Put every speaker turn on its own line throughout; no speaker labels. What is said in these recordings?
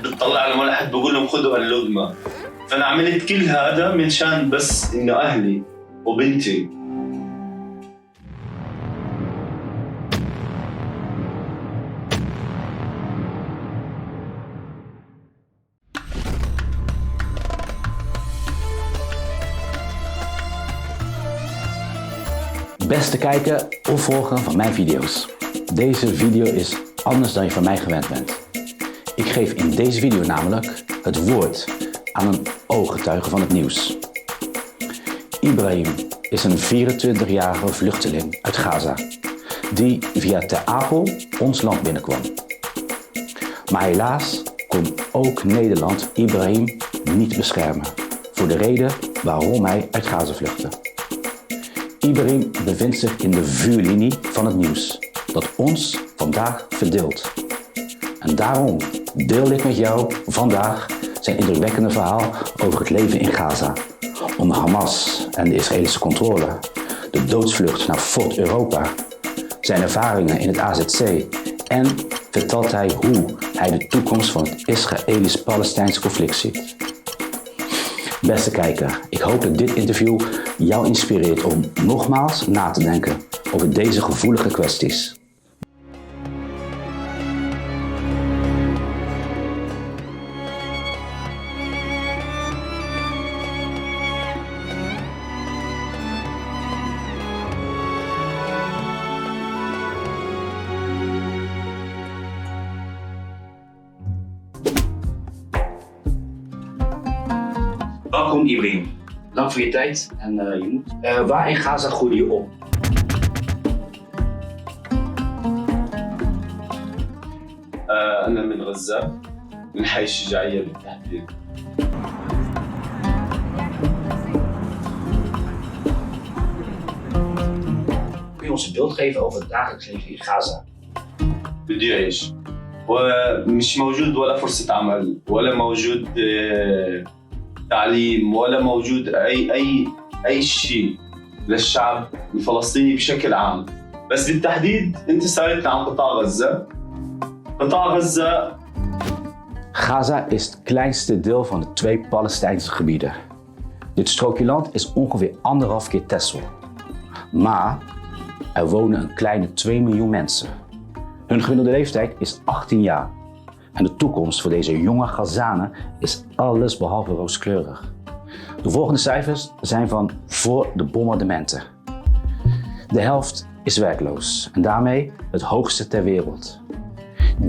بتطلع لهم ولا حد بقول لهم خذوا هاللقمة. فأنا عملت كل هذا من شان بس إنه أهلي وبنتي.
Beste kijker of volger van mijn video's. Deze video is anders dan je van mij gewend bent. Ik geef in deze video namelijk het woord aan een ooggetuige van het nieuws. Ibrahim is een 24-jarige vluchteling uit Gaza, die via Ter Apel ons land binnenkwam. Maar helaas kon ook Nederland Ibrahim niet beschermen, voor de reden waarom hij uit Gaza vluchtte. Ibrahim bevindt zich in de vuurlinie van het nieuws dat ons vandaag verdeelt. En daarom deel ik met jou vandaag zijn indrukwekkende verhaal over het leven in Gaza, onder Hamas en de Israëlische controle, de doodsvlucht naar Fort Europa, zijn ervaringen in het AZC en vertelt hij hoe hij de toekomst van het Israëlisch-Palestijnse conflict ziet. Beste kijker, ik hoop dat dit interview jou inspireert om nogmaals na te denken over deze gevoelige kwesties. Welkom Ibrahim, dank voor je tijd en je moed. Waar in Gaza groeide je op?
أنا من غزة من حي الشجاعية بالتحديد.
Kun je ons een beeld geven over het dagelijks leven in Gaza?
بده يعيش ومش موجود ولا فرصة عمل ولا موجود تعليم ولا موجود أي شيء للشعب الفلسطيني بشكل عام. بس بالتحديد أنت سألتني عن قطاع غزة. قطاع غزة.
Gaza is het kleinste deel van de 2 Palestijnse gebieden. Dit strookje land is ongeveer 1,5 keer Texel. Maar er wonen een kleine 2 miljoen mensen. Hun gemiddelde leeftijd is 18 jaar. En de toekomst voor deze jonge Gazanen is alles behalve rooskleurig. De volgende cijfers zijn van voor de bombardementen. De helft is werkloos en daarmee het hoogste ter wereld.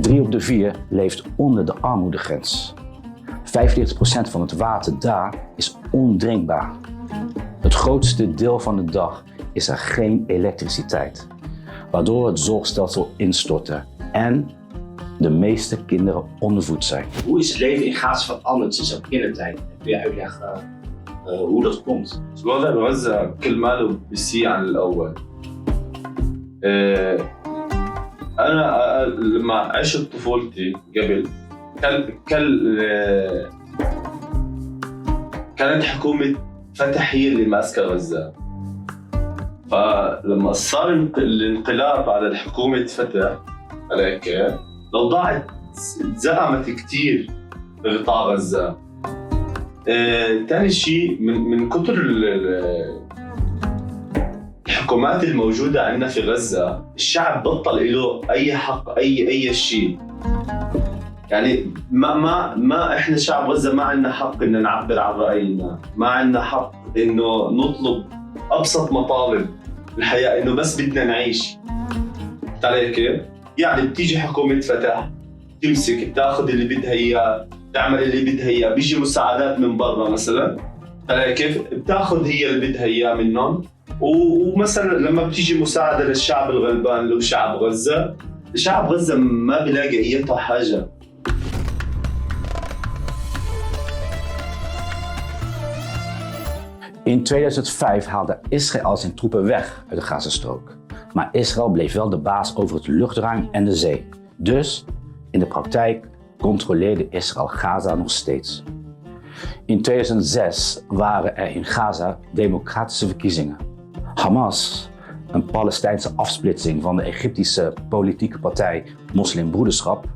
3 op de 4 leeft onder de armoedegrens. 45% van het water daar is ondrinkbaar. Het grootste deel van de dag is er geen elektriciteit, waardoor het zorgstelsel instortte en de meeste kinderen ondervoed zijn. Hoe is het leven in Gaza veranderd sinds jouw kindertijd? Kun je uitleggen hoe dat komt?
الوضع بغزة كل ماله بيسيء عن الأول. أنا لما عشت طفولتي قبل كانت حكومة فتح هي اللي ماسكة غزة. فلما صار الانقلاب على الحكومة فتح عليك الأوضاع اتزعمت كتير بقطاع غزة. تاني شيء من كتر الحكومات الموجودة عندنا في غزة الشعب بطل له أي حق أي شيء. يعني ما إحنا شعب غزة ما عندنا حق إن نعبر عن رأينا، ما عندنا حق إنه نطلب أبسط مطالب الحياة، إنه بس بدنا نعيش. علي كيف؟ يعني بتيجي حكومة فتح تمسك بتاخذ اللي بدها إياه، تعمل اللي بدها إياه، بيجي مساعدات من برا مثلا، علي كيف؟ بتاخذ هي اللي بدها إياه منهم. ومثلا لما بتيجي مساعدة للشعب الغلبان اللي هو شعب غزة، شعب غزة ما بيلاقي أي حاجة.
In 2005 haalde Israël zijn troepen weg uit de Gazastrook. Maar Israël bleef wel de baas over het luchtruim en de zee. Dus in de praktijk controleerde Israël Gaza nog steeds. In 2006 waren er in Gaza democratische verkiezingen. Hamas, een Palestijnse afsplitsing van de Egyptische politieke partij Moslimbroederschap,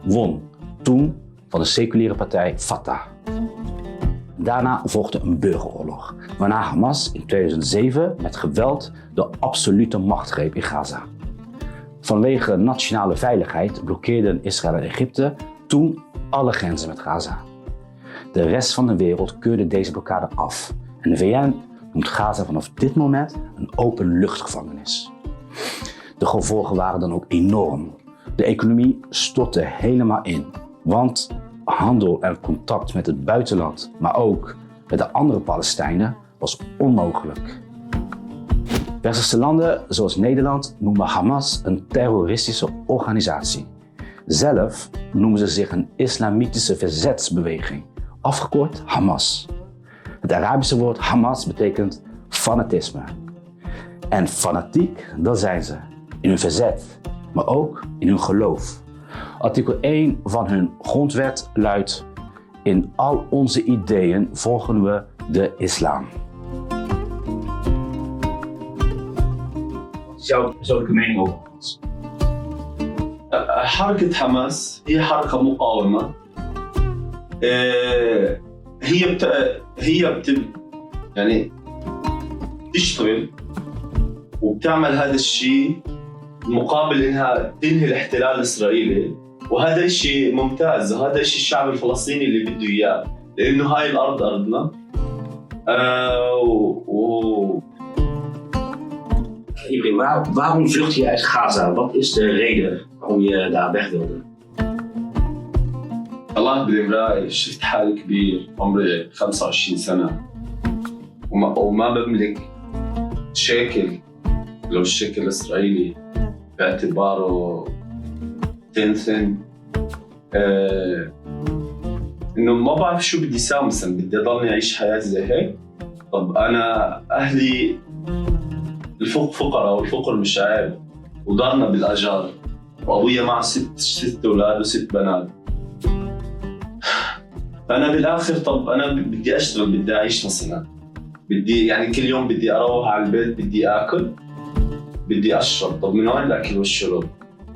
won toen van de seculiere partij Fatah. Daarna volgde een burgeroorlog, waarna Hamas in 2007 met geweld de absolute macht greep in Gaza. Vanwege nationale veiligheid blokkeerden Israël en Egypte toen alle grenzen met Gaza. De rest van de wereld keurde deze blokkade af en de VN noemt Gaza vanaf dit moment een openluchtgevangenis. De gevolgen waren dan ook enorm. De economie stortte helemaal in, want handel en contact met het buitenland, maar ook met de andere Palestijnen, was onmogelijk. Westerse landen zoals Nederland noemen Hamas een terroristische organisatie. Zelf noemen ze zich een islamitische verzetsbeweging, afgekort Hamas. Het Arabische woord Hamas betekent fanatisme. En fanatiek, dat zijn ze, in hun verzet, maar ook in hun geloof. Artikel 1 van hun grondwet luidt: in al onze ideeën volgen we de islam. Wat is jouw persoonlijke mening over Hamas?
حركة حماس هي حركة مقاومة. يعني تشتغل وبتعمل هذا الشيء مقابل انها تنهي الاحتلال الاسرائيلي، وهذا الشيء ممتاز، وهذا الشيء الشعب الفلسطيني اللي بده اياه، لانه هاي الارض ارضنا.
Ibrahim, waarom vlucht je uit Gaza? Wat is de reden waarom je daar weg wilde?
الله بالمراية شفت حالي كبير، عمري 25 سنة وما بملك شيكل، لو الشيكل الإسرائيلي باعتباره تنثن. إنه ما بعرف شو بدي ساوي، مثلا بدي أضلني أعيش حياة زي هيك. طب أنا أهلي فقراء والفقر مش عيب، ودارنا بالأجار، وأبويا معه ست أولاد وست بنات. فأنا بالآخر طب أنا بدي أشتغل، بدي أعيش مثلا، بدي يعني كل يوم بدي أروح على البيت، بدي آكل، بدي أشرب. طب من وين الأكل والشرب؟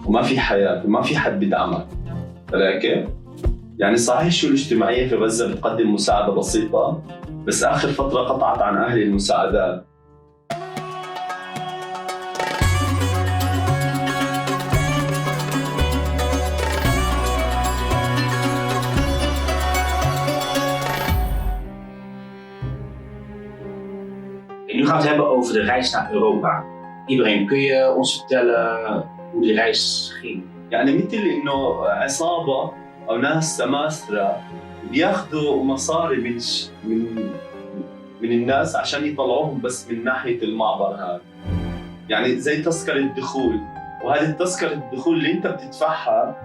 وما في حياة وما في حد بدعمك. فلا كيف؟ يعني صحيح الشؤون الاجتماعية في غزة بتقدم مساعدة بسيطة، بس آخر فترة قطعت عن أهلي المساعدات.
Nu gaan we het hebben over de reis naar Europa. Ibrahim, kun je ons vertellen hoe die reis ging?
يعني مثل إنه عصابة أو ناس سماسرة بياخذوا مصاري من الناس عشان يطلعوهم بس من ناحية المعبر هذا. يعني زي تذكرة دخول، وهذه التذكرة الدخول اللي أنت بتدفعها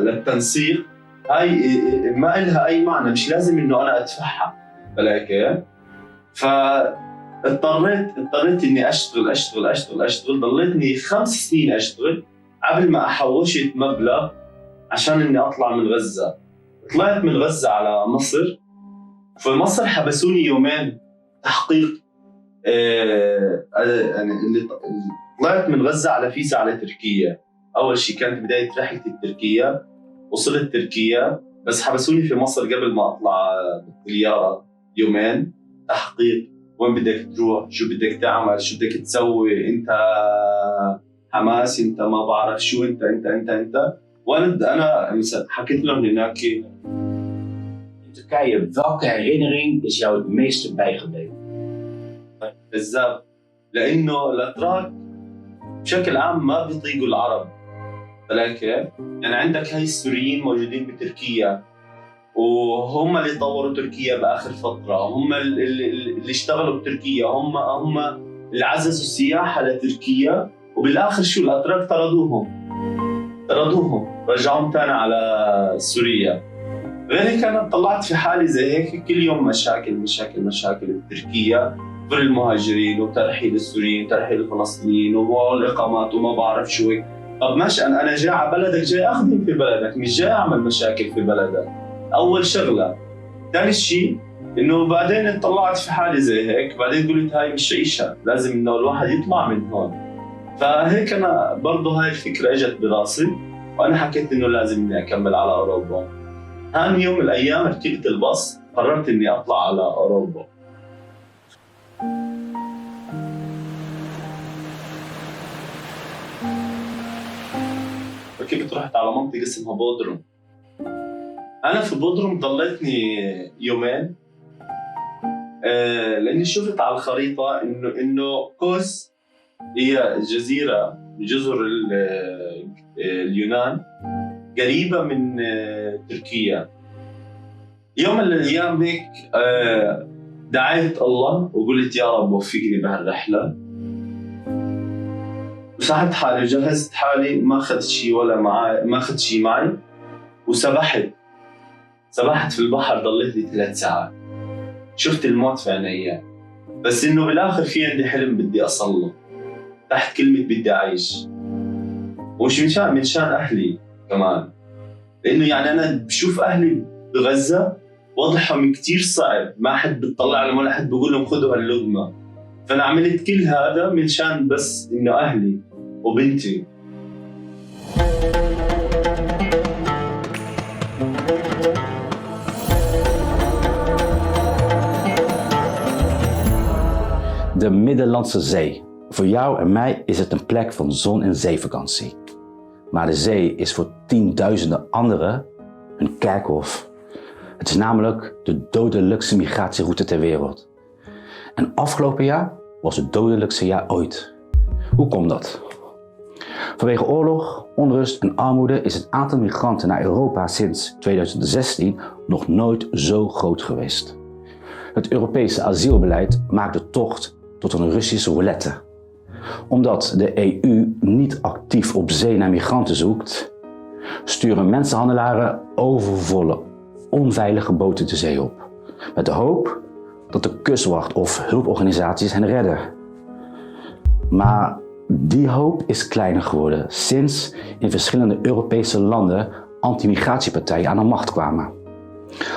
للتنسيق هاي ما إلها أي معنى، مش لازم إنه أنا أدفعها. بلاكي اضطريت إني أشتغل. ضليتني 5 سنين أشتغل قبل ما أحوشت مبلغ عشان إني أطلع من غزة. طلعت من غزة على مصر، في مصر حبسوني يومين تحقيق. يعني طلعت من غزة على فيزا على تركيا. أول شيء كانت بداية رحلتي بتركيا، وصلت تركيا بس حبسوني في مصر قبل ما أطلع بالطيارة يومين تحقيق. وين بدك تروح؟ شو بدك تعمل؟ شو بدك تسوي؟ أنت حماس، أنت ما بعرف شو، أنت. وأنا مثلا حكيت لهم هناك.
In Turkije, welke herinnering is jou het meeste bijgebleven?
بالذات لأنه الأتراك بشكل عام ما بيطيقوا العرب. لكن يعني عندك هاي السوريين موجودين بتركيا، وهم اللي طوروا تركيا بآخر فترة، هم اللي اشتغلوا بتركيا، هم اللي عززوا السياحة لتركيا. وبالآخر شو الأتراك طردوهم رجعهم تاني على سوريا. غير هيك أنا طلعت في حالي زي هيك كل يوم مشاكل بتركيا، غير المهاجرين وترحيل السوريين، ترحيل الفلسطينيين والإقامات وما بعرف شو هيك. طب ماشي، أنا جاي على بلدك، جاي أخدم في بلدك، مش جاي أعمل مشاكل في بلدك. أول شغلة. ثاني شيء إنه بعدين طلعت في حالي زي هيك، بعدين قلت هاي مش عيشة، لازم إنه الواحد يطلع من هون. فهيك أنا برضه هاي الفكرة إجت براسي، وأنا حكيت إنه لازم إني أكمل على أوروبا. ثاني يوم من الأيام ركبت الباص، قررت إني أطلع على أوروبا. ركبت رحت على منطقة اسمها بودروم. أنا في بودروم ضليتني يومين، لأني شفت على الخريطة إنه كوس هي جزيرة من جزر اليونان قريبة من تركيا. يوم من الأيام هيك دعيت الله وقلت يا رب وفقني بهالرحلة، وساعدت حالي وجهزت حالي، ما أخذت شيء ما أخذت شيء معي، وسبحت في البحر. ضليت لي 3 ساعات، شفت الموت في عيني، بس إنه بالآخر في عندي حلم بدي أصله تحت كلمة بدي أعيش، ومش من شان أهلي كمان، لأنه يعني أنا بشوف أهلي بغزة وضعهم كتير صعب، ما حد بتطلع لهم ولا حد بقول لهم خذوا هاللقمة، فأنا عملت كل هذا من شان بس إنه أهلي وبنتي.
De Middellandse Zee. Voor jou en mij is het een plek van zon- en zeevakantie. Maar de zee is voor tienduizenden anderen een kerkhof. Het is namelijk de dodelijkste migratieroute ter wereld. En afgelopen jaar was het dodelijkste jaar ooit. Hoe komt dat? Vanwege oorlog, onrust en armoede is het aantal migranten naar Europa sinds 2016 nog nooit zo groot geweest. Het Europese asielbeleid maakt de tocht tot een Russische roulette. Omdat de EU niet actief op zee naar migranten zoekt, sturen mensenhandelaren overvolle, onveilige boten de zee op. Met de hoop dat de kustwacht of hulporganisaties hen redden. Maar die hoop is kleiner geworden sinds in verschillende Europese landen anti-migratiepartijen aan de macht kwamen.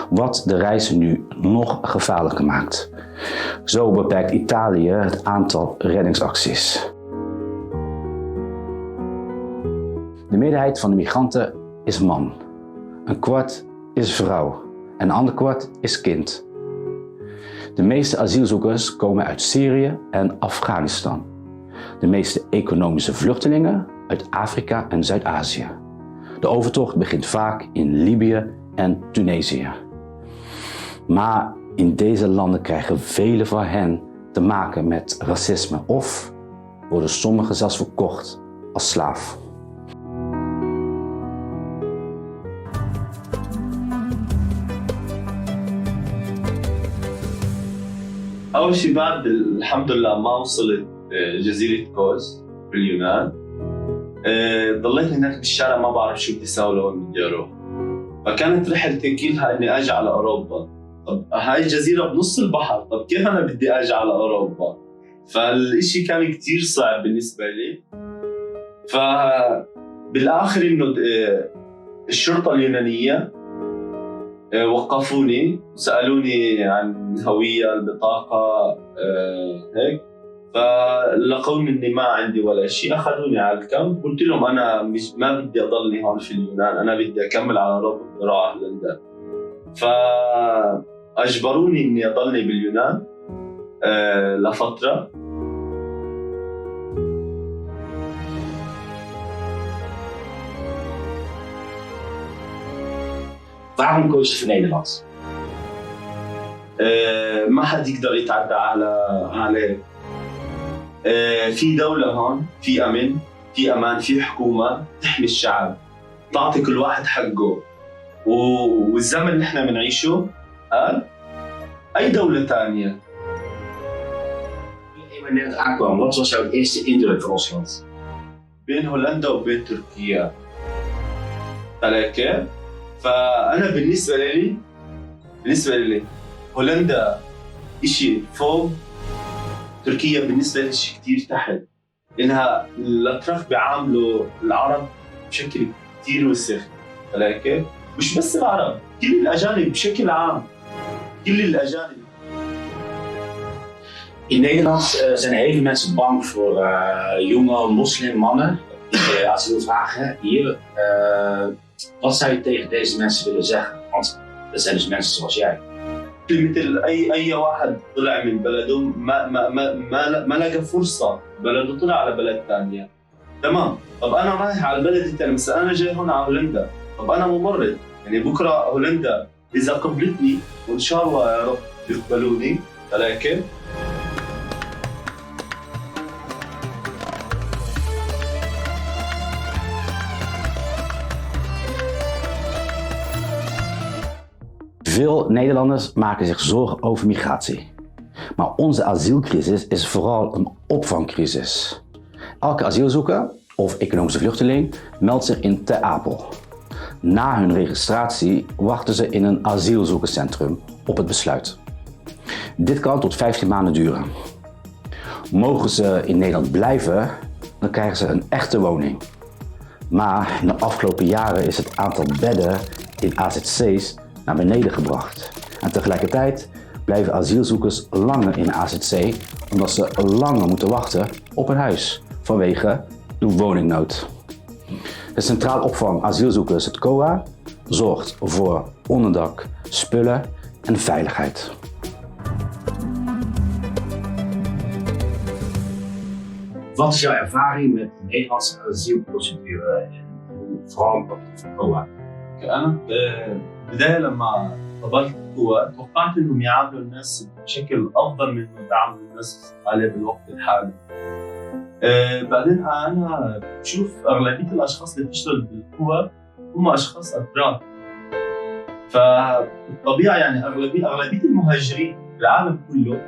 Wat de reis nu nog gevaarlijker maakt. Zo beperkt Italië het aantal reddingsacties. De meerderheid van de migranten is man. Een kwart is vrouw en een ander kwart is kind. De meeste asielzoekers komen uit Syrië en Afghanistan. De meeste economische vluchtelingen uit Afrika en Zuid-Azië. De overtocht begint vaak in Libië en Tunesië. Maar in deze landen krijgen velen van hen te maken met racisme of worden sommigen zelfs verkocht als slaaf.
أول شيء بعد الحمد لله ما وصلت جزيرة كوس باليونان، ضليت هناك بالشارع ما بعرف شو بدي أسوي لوين بدي أروح. فكانت رحلتي كلها إني أجي على أوروبا. طب هاي الجزيرة بنص البحر، طب كيف أنا بدي أجي على أوروبا؟ فالإشي كان كتير صعب بالنسبة لي. فبالآخر إنه الشرطة اليونانية وقفوني وسألوني عن الهوية، البطاقة، هيك. فلقوني إني ما عندي ولا شيء، أخذوني على الكامب. قلت لهم أنا ما بدي أضلني هون في اليونان، أنا بدي أكمل على أوروبا، بدي أروح على هولندا. فأجبروني إني أضلني باليونان لفترة.
Waarom koos je voor Nederland?
ما حد يقدر يتعدى عليه. في دولة هون، في أمن، في أمان، في حكومة تحمي الشعب، تعطي كل واحد حقه. والزمن اللي احنا بنعيشه قال أي دولة تانية.
Wanneer je net aankwam, wat was jouw eerste indruk van ons land?
بين هولندا وبين تركيا. كيف؟ فأنا بالنسبة لي هولندا إشي فوق، تركيا بالنسبة لي إشي كتير تحت، لأنها الأتراك بيعاملوا العرب بشكل كتير وسخ. كيف؟ مش بس العرب، كل الأجانب بشكل عام، كل الأجانب.
In Nederland zijn heel veel mensen bang voor jonge moslimmannen die asiel vragen hier. Wat zou je tegen deze mensen willen zeggen Want er zijn dus mensen zoals jij.
مثل اي واحد طلع من بلده ما لقى فرصه بلده، طلع على بلد ثانيه. تمام. طب انا رايح على البلد الثاني، بس انا جاي هون على هولندا. طب انا ممرض، يعني بكره هولندا اذا قبلتني، وان شاء الله يا رب يقبلوني، ولكن
Veel Nederlanders maken zich zorgen over migratie. Maar onze asielcrisis is vooral een opvangcrisis. Elke asielzoeker of economische vluchteling meldt zich in Ter Apel. Na hun registratie wachten ze in een asielzoekerscentrum op het besluit. Dit kan tot 15 maanden duren. Mogen ze in Nederland blijven, dan krijgen ze een echte woning. Maar in de afgelopen jaren is het aantal bedden in AZC's naar beneden gebracht. En tegelijkertijd blijven asielzoekers langer in de AZC omdat ze langer moeten wachten op een huis vanwege de woningnood. De Centraal Opvang Asielzoekers, het COA, zorgt voor onderdak, spullen en veiligheid. Wat is jouw ervaring met de Nederlandse asielprocedure en vooral wat het COA?
أنا بداية لما قبلت الكويت توقعت إنهم يعاملوا الناس بشكل أفضل من إنه يعاملوا الناس عليه بالوقت الحالي. بعدين أنا بشوف أغلبية الأشخاص اللي بتشتغل بالكويت هم أشخاص أتراك. فبالطبيعة يعني أغلبية المهاجرين بالعالم كله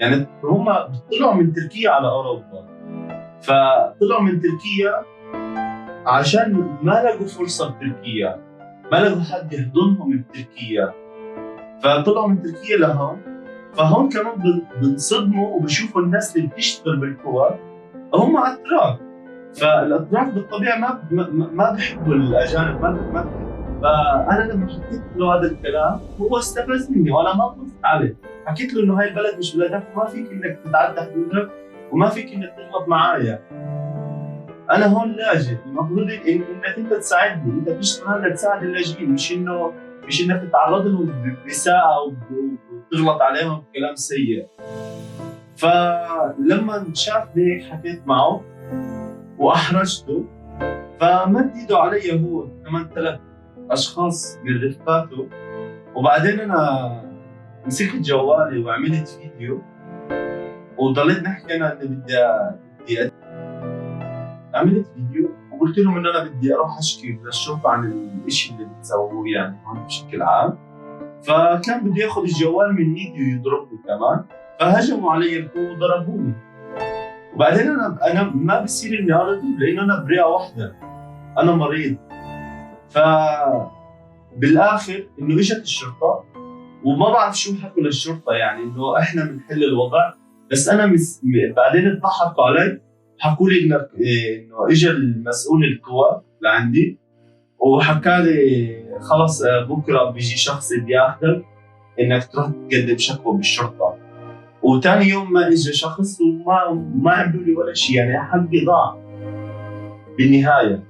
يعني هم طلعوا من تركيا على أوروبا. فطلعوا من تركيا عشان ما لقوا فرصة بتركيا، ما لقوا حد يحضنهم بتركيا، فطلعوا من تركيا لهون. فهون كمان بنصدموا وبشوفوا الناس اللي بتشتغل بالكويت هم أتراك. فالأتراك بالطبيعة ما بيحبوا الأجانب، ما بيحبوا. فأنا لما حكيت له هذا الكلام هو استفزني وأنا ما ردت عليه. حكيت له إنه هاي البلد مش بلدك، وما فيك إنك تتعدى حدودك وما فيك إنك تغلط معايا. أنا هون لاجئ، المفروض إنك أنت تساعدني، أنت بتشتغل لتساعد اللاجئين، مش إنك تتعرض لهم بإساءة وتغلط عليهم بكلام سيء. فلما شافني هيك حكيت معه وأحرجته، فمد إيده علي هو كمان 3 أشخاص من رفقاته. وبعدين أنا مسكت جوالي وعملت فيديو وضليت نحكي أنا إني بدي عملت فيديو وقلت لهم إن أنا بدي أروح أشكي للشرطة عن الإشي اللي بتسووه يعني هون بشكل عام. فكان بده ياخذ الجوال من إيدي ويضربني كمان، فهجموا علي القوة وضربوني. وبعدين أنا ما بصير إني أرضي لأنه أنا برئة واحدة، أنا مريض. فبالآخر إنه إجت الشرطة وما بعرف شو حكوا للشرطة، يعني إنه إحنا بنحل الوضع. بس أنا بعدين اتضحكوا علي، حكوا لي إنه إجا المسؤول القوى لعندي وحكى لي خلص بكرة بيجي شخص بدي ياخذك إنك تروح تقدم شكوى بالشرطة. وتاني يوم ما إجا شخص وما عملوا لي ولا شيء، يعني حقي ضاع. بالنهاية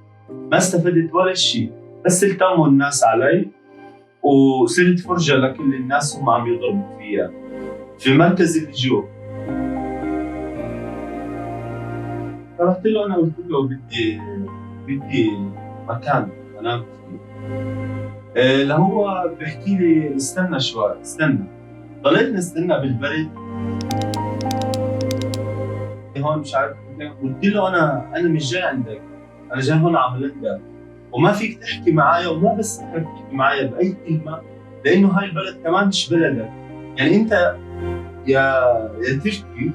ما استفدت ولا شيء، بس التموا الناس علي وصرت فرجة لكل الناس هم عم يضربوا فيها في مركز اللجوء. فرحت له أنا قلت له بدي مكان أنام فيه. لهو بيحكي لي استنى شوي استنى. ضليت نستنى بالبرد هون مش عارف. قلت له أنا مش جاي عندك، أنا جاي هون على هولندا وما فيك تحكي معايا، وما بس تحكي معايا بأي كلمة لأنه هاي البلد كمان مش بلدك. يعني أنت يا تركي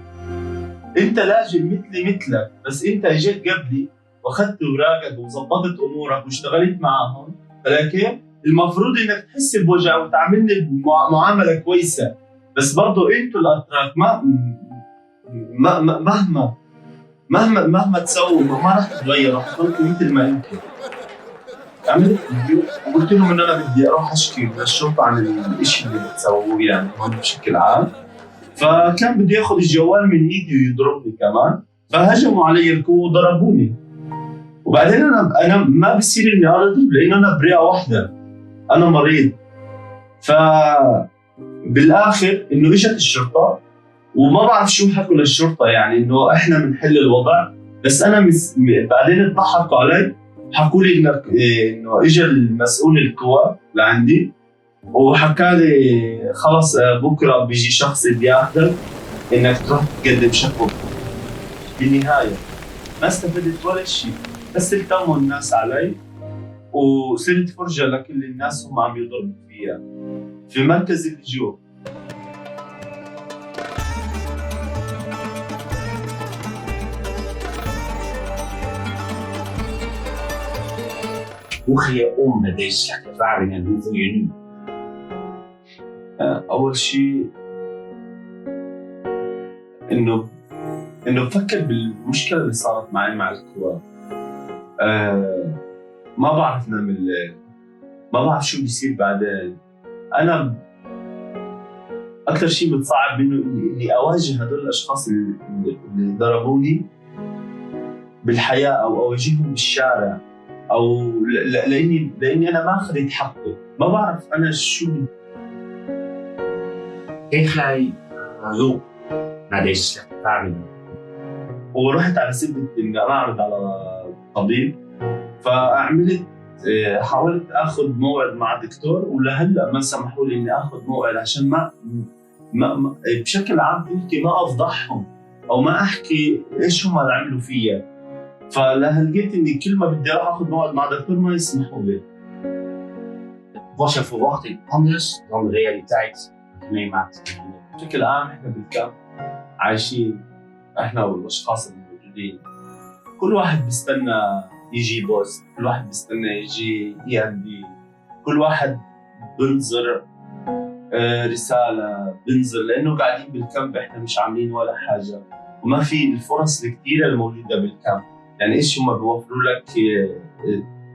أنت لاجئ مثلك، بس أنت جيت قبلي وأخذت أوراقك وظبطت أمورك واشتغلت معهم، ولكن المفروض إنك تحس بوجع وتعاملني معاملة كويسة. بس برضو أنتوا الأتراك مهما تسووا ما راح تتغير، راح تضلكم مثل ما أنتوا. عملت فيديو وقلت لهم إن أنا بدي أروح أشكي للشرطة عن الإشي اللي بتسووه يعني هون بشكل عام. فكان بده ياخذ الجوال من ايدي ويضربني كمان، فهجموا علي القوة وضربوني. وبعدين انا ما بصير اني ارضي لانه انا برئة واحدة، انا مريض. فبالاخر انه اجت الشرطه، وما بعرف شو حكوا للشرطه، يعني انه احنا بنحل الوضع. بس انا بعدين ضحكوا علي، حكوا لي انه اجى المسؤول القوى لعندي وحكى لي خلص بكره بيجي شخص بياخذك انك تروح تقدم شكوى. بالنهايه ما استفدت ولا شيء، بس التموا الناس علي وصرت فرجه لكل الناس هم عم يضربوا فيها في مركز اللجوء.
Hoe ga je om met deze slechte ervaring en hoe voel je je nu?
اول شيء انه بفكر بالمشكله اللي صارت معي مع الكواب. ما بعرف نام الليل، ما بعرف شو بيصير بعدين. انا اكثر شيء بتصعب منه اني اواجه هدول الاشخاص اللي ضربوني بالحياه او اواجههم بالشارع، او لاني انا ما اخذت حقي. ما بعرف انا شو.
Kreeg jij hulp na deze slechte ervaring?
ورحت على سبيل اني اعرض على طبيب، فعملت حاولت اخذ موعد مع دكتور، ولهلا ما سمحوا لي اني اخذ موعد عشان ما بشكل عام تحكي ما افضحهم او ما احكي ايش هم اللي عملوا فيا. فلقيت اني كل ما بدي اروح اخذ موعد مع دكتور ما يسمحوا لي.
Was je verwachting anders dan de realiteit die je meemaakt?
بشكل عام احنا بالكامب عايشين، احنا والاشخاص الموجودين، كل واحد بيستنى يجي بوست، كل واحد بيستنى يجي EMD، كل واحد بنظر رسالة، بنظر لأنه قاعدين بالكامب احنا مش عاملين ولا حاجة، وما في الفرص الكثيرة الموجودة بالكامب. يعني ايش هم بيوفروا لك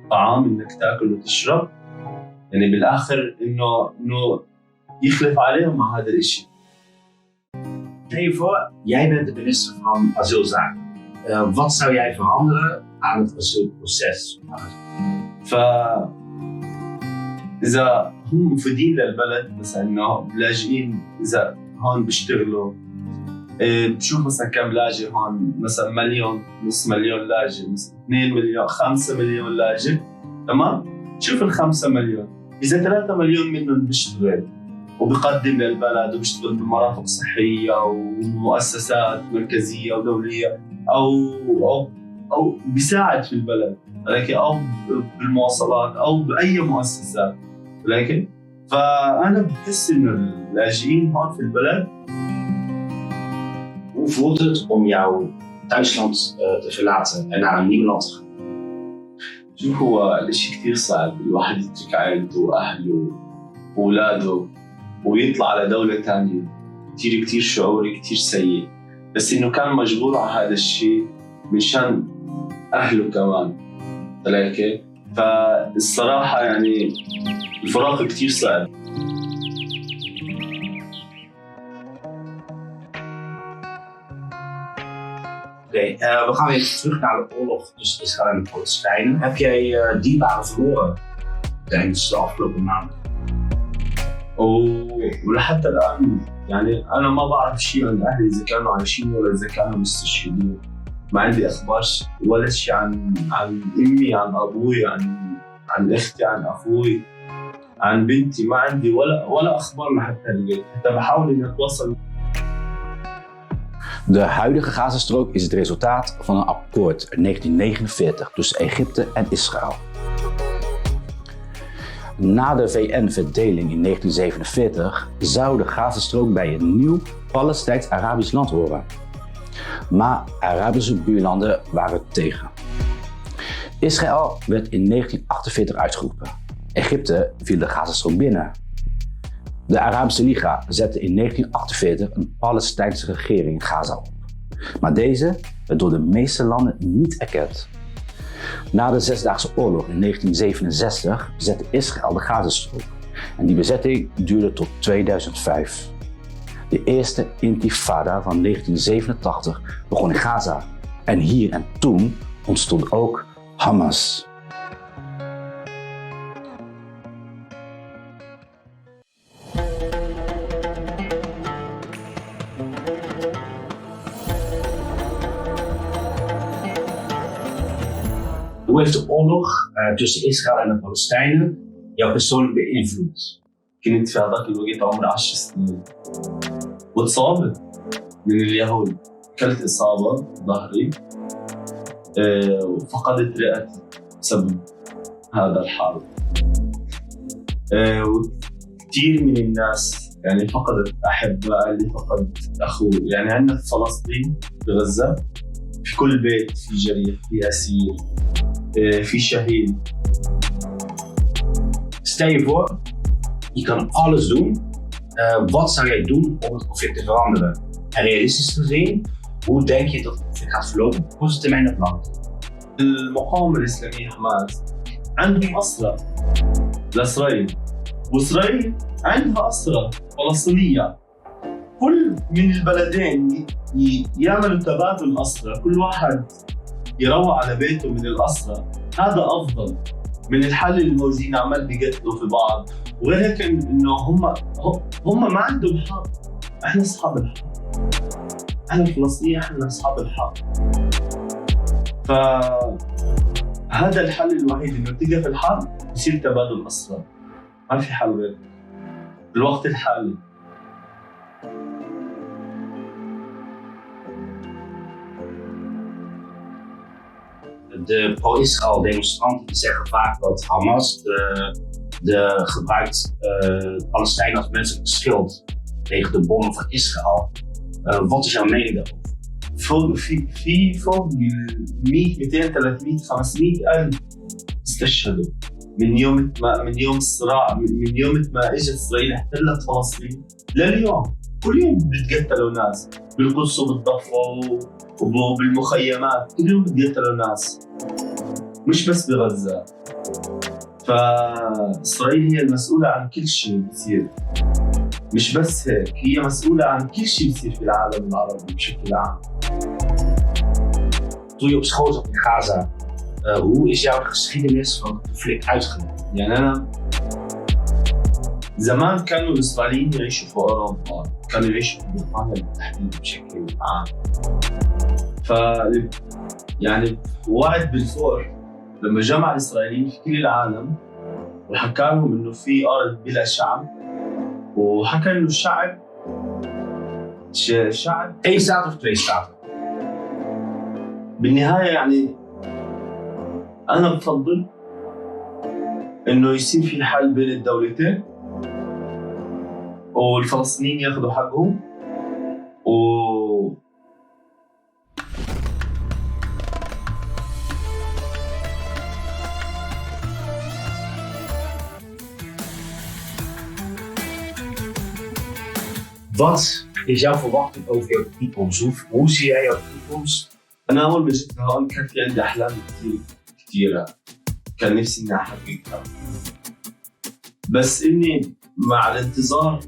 طعام انك تاكل وتشرب، يعني بالاخر انه يخلف عليهم مع هذا الشيء.
Stel je voor, jij bent de minister van asielzaken. Wat zou jij veranderen aan het asielproces?
إذا هم مفيدين للبلد، مثلا إنه لاجئين إذا هون بيشتغلوا، بشوف مثلا كم لاجئ هون، مثلا مليون، نص مليون لاجئ، مثلا 2 مليون، 5 مليون لاجئ، تمام؟ شوف ال5 مليون، إذا 3 مليون منهم بيشتغل وبيقدم للبلد وبيشتغل بمرافق صحية ومؤسسات مركزية ودولية أو بيساعد في البلد، ولكن أو بالمواصلات أو بأي مؤسسات، ولكن فأنا بحس إنه اللاجئين هون في البلد.
Hoe voelt het om jouw thuisland te verlaten en naar een nieuw land te gaan?
شوف، هو الاشي كتير صعب الواحد يترك عائلته وأهله وأولاده ويطلع على دولة تانية. كتير شعوري كتير سيء، بس إنه كان مجبور على هذا الشيء منشان أهله كمان، لكن فالصراحة يعني الفراق كتير صعب.
Oké, we gaan weer terug naar de oorlog tussen Israël en de Palestijnen. Heb jij dierbaren verloren tijdens de afgelopen maanden?
ولحتى الآن يعني أنا ما بعرف شيء عن أهلي، إذا كانوا عايشين ولا إذا كانوا مستشهدين. ما عندي أخبار ولا شيء عن أمي، عن أبوي، عن أختي، عن أخوي، عن بنتي. ما عندي ولا أخبار لحتى اليوم، حتى بحاول إني أتواصل.
De huidige Gazastrook is het resultaat van een akkoord uit 1949 tussen Egypte en Israël. Na de VN-verdeling in 1947 zou de Gazastrook bij een nieuw Palestijns-Arabisch land horen. Maar Arabische buurlanden waren tegen. Israël werd in 1948 uitgeroepen. Egypte viel de Gazastrook binnen. De Arabische Liga zette in 1948 een Palestijnse regering in Gaza op. Maar deze werd door de meeste landen niet erkend. Na de Zesdaagse Oorlog in 1967 bezette Israël de Gazastrook. En die bezetting duurde tot 2005. De eerste intifada van 1987 begon in Gaza. En hier en toen ontstond ook Hamas. Hoe heeft de oorlog tussen Israël en de Palestijnen jou persoonlijk beïnvloed?
كنت في هذاك الوقت عمري 10 سنين واتصابت من اليهود. كلت إصابة ظهري وفقدت رئتي بسبب هذا الحرب. وكثير من الناس يعني فقدت أحباء، اللي فقد أخوه. يعني عندنا في فلسطين في غزة في كل بيت في جريح، في أسير، في شهيد.
Stel je voor, je kan alles doen. Wat zou jij doen om het conflict te veranderen? En realistisch gezien, hoe denk je dat het conflict gaat verlopen op korte termijn of lang?
المقاومة الإسلامية حماس عندهم أسرى لإسرائيل، وإسرائيل عندها أسرى فلسطينية. كل من البلدين يعملوا تبادل أسرى، كل واحد يروح على بيته من الأسرى. هذا أفضل من الحل اللي الموجودين عمال بيقتلوا في بعض. وغير هيك إنه هم ما عندهم حق. إحنا أصحاب الحق، إحنا الفلسطينيين، إحنا أصحاب الحق. فهذا الحل الوحيد، إنه تقف الحرب يصير تبادل أسرى. ما في حل غير في الوقت الحالي.
De pro-Israël demonstranten die zeggen vaak dat Hamas gebruikt Palestijnen als menselijk schild tegen de bommen van Israël. Wat is jouw mening daarover?
في فوق 100 200 300 500 ألف استشهدوا من يوم الصراع، من يوم ما اجت اسرائيل احتلت فلسطين لليوم. كل يوم بتقتلوا ناس بالقدس وبالضفه وبالمخيمات، كل يوم بتقتلوا ناس، مش بس بغزه. فاسرائيل هي المسؤوله عن كل شيء بيصير. مش بس هيك، هي مسؤوله عن كل شيء بيصير في العالم العربي بشكل عام.
Toen je op school zat in Gaza, hoe is jouw geschiedenis van het conflict uitgelegd?
يعني أنا زمان كانوا الإسرائيليين يعيشوا في أوروبا، كانوا يعيشوا في بريطانيا بالتحديد بشكل عام. يعني وعد بالفور لما جمع الإسرائيليين في كل العالم وحكى لهم إنه في أرض بلا شعب، وحكى إنه الشعب شعب
1 staat of 2 staten?
بالنهاية يعني أنا بفضل إنه يصير في حل بين الدولتين والفلسطينيين ياخذوا حقهم
Wat is jouw verwachting over jouw toekomst? Hoe zie jij jouw toekomst?
أنا أول ما جيت هون كان في عندي أحلام كثيرة كان نفسي إني أحققها، بس إني مع الانتظار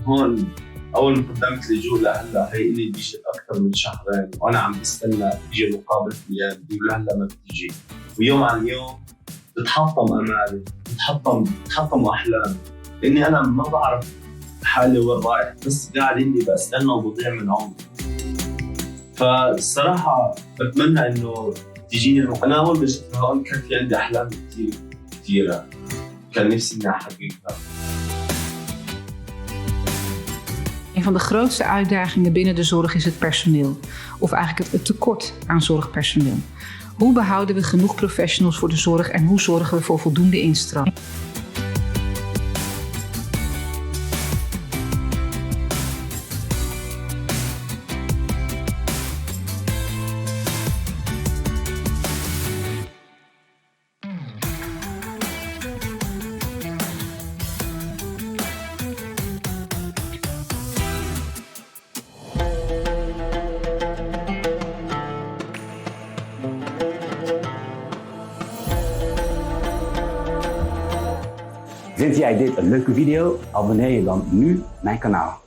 هون أول ما قدمت اللجوء لهلا هي إلي بيجي أكثر من شهرين وأنا عم بستنى تيجي مقابلة الأيام دي ولهلا ما بتيجي. ويوم عن يوم بتحطم أمالي، بتحطم أحلامي، لأني أنا ما بعرف حالي وين رايح، بس قاعد إني بستنى وبضيع من عمري. فالصراحة بتمنى إنه تجيني أنا أول ما جيت هون كان في عندي أحلام كثيرة كان نفسي إني أحققها.
Een van de grootste uitdagingen binnen de zorg is het personeel, of eigenlijk het tekort aan zorgpersoneel. Hoe behouden we genoeg professionals voor de zorg en hoe zorgen we voor voldoende instroom?
Vind jij dit een leuke video? Abonneer je dan nu mijn kanaal.